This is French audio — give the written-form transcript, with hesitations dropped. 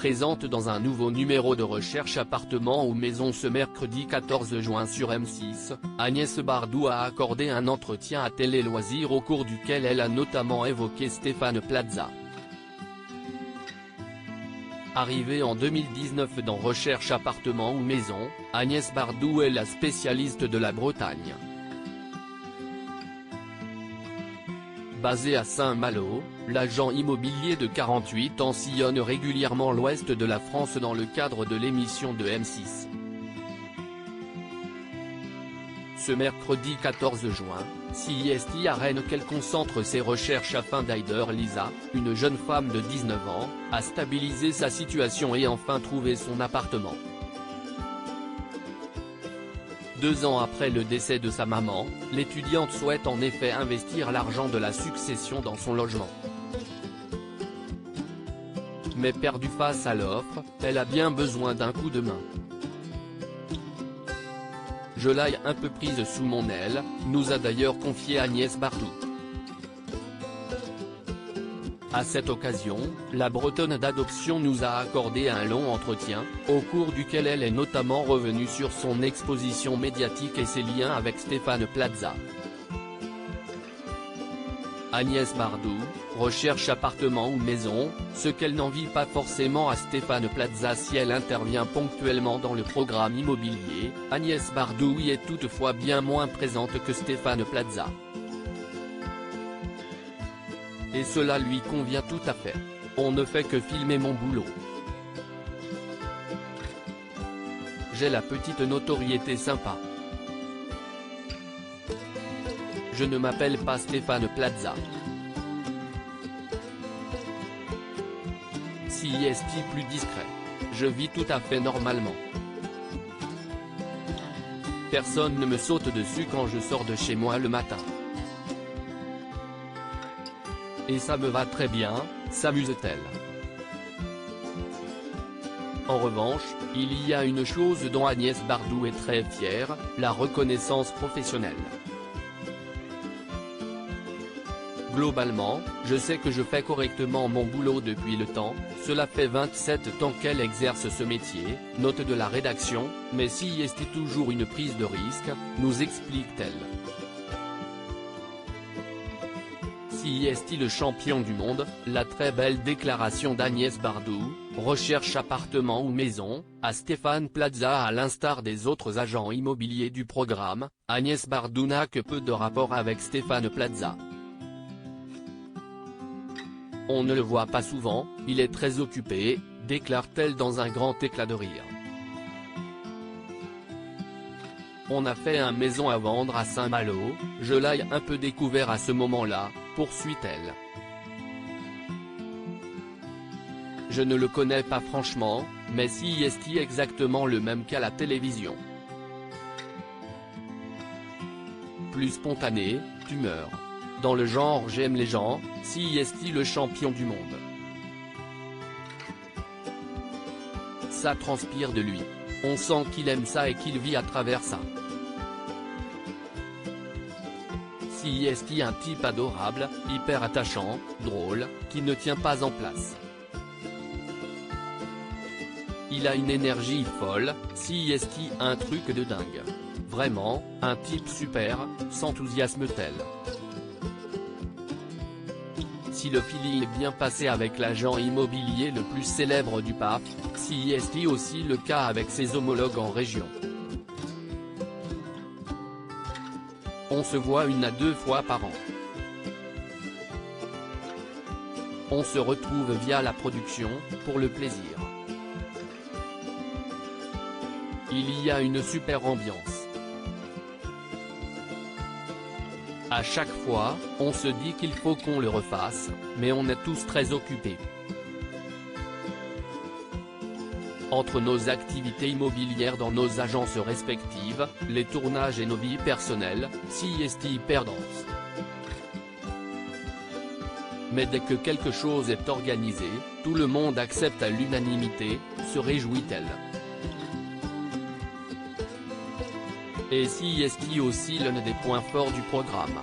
présente dans un nouveau numéro de Recherche appartement ou maison ce mercredi 14 juin sur M6, Agnès Bardou a accordé un entretien à Télé Loisirs au cours duquel elle a notamment évoqué Stéphane Plaza. Arrivée en 2019 dans Recherche appartement ou maison, Agnès Bardou est la spécialiste de la Bretagne. Basé à Saint-Malo, l'agent immobilier de 48 ans sillonne régulièrement l'ouest de la France dans le cadre de l'émission de M6. Ce mercredi 14 juin, CIST à Rennes qu'elle concentre ses recherches afin d'aider Lisa, une jeune femme de 19 ans, à stabiliser sa situation et enfin trouver son appartement. 2 ans après le décès de sa maman, l'étudiante souhaite en effet investir l'argent de la succession dans son logement. Mais perdue face à l'offre, elle a bien besoin d'un coup de main. Je l'ai un peu prise sous mon aile, nous a d'ailleurs confié Agnès Bardou. À cette occasion, la Bretonne d'adoption nous a accordé un long entretien, au cours duquel elle est notamment revenue sur son exposition médiatique et ses liens avec Stéphane Plaza. Agnès Bardou, recherche appartement ou maison, ce qu'elle n'envie pas forcément à Stéphane Plaza si elle intervient ponctuellement dans le programme immobilier, Agnès Bardou y est toutefois bien moins présente que Stéphane Plaza. Et cela lui convient tout à fait. On ne fait que filmer mon boulot. J'ai la petite notoriété sympa. Je ne m'appelle pas Stéphane Plaza. CIST plus discret. Je vis tout à fait normalement. Personne ne me saute dessus quand je sors de chez moi le matin. Et ça me va très bien, s'amuse-t-elle. En revanche, il y a une chose dont Agnès Bardou est très fière, la reconnaissance professionnelle. Globalement, je sais que je fais correctement mon boulot depuis le temps, cela fait 27 ans qu'elle exerce ce métier, note de la rédaction, mais si est toujours une prise de risque, nous explique-t-elle. Si est le champion du monde, la très belle déclaration d'Agnès Bardou, recherche appartement ou maison, à Stéphane Plaza à l'instar des autres agents immobiliers du programme, Agnès Bardou n'a que peu de rapport avec Stéphane Plaza. On ne le voit pas souvent, il est très occupé, déclare-t-elle dans un grand éclat de rire. On a fait un maison à vendre à Saint-Malo, je l'ai un peu découvert à ce moment-là, poursuit-elle. Je ne le connais pas franchement, mais si est exactement le même qu'à la télévision. Plus spontané, tu meurs. Dans le genre j'aime les gens, si est le champion du monde. Ça transpire de lui. On sent qu'il aime ça et qu'il vit à travers ça. Si est un type adorable, hyper attachant, drôle, qui ne tient pas en place. Il a une énergie folle, si est un truc de dingue. Vraiment, un type super, s'enthousiasme-t-elle. Si le feeling est bien passé avec l'agent immobilier le plus célèbre du PAF, si est aussi le cas avec ses homologues en région. On se voit 1 à 2 fois par an. On se retrouve via la production, pour le plaisir. Il y a une super ambiance. À chaque fois, on se dit qu'il faut qu'on le refasse, mais on est tous très occupés. Entre nos activités immobilières dans nos agences respectives, les tournages et nos vies personnelles, si est hyper dense. Mais dès que quelque chose est organisé, tout le monde accepte à l'unanimité, se réjouit-elle. Et si est aussi l'un des points forts du programme.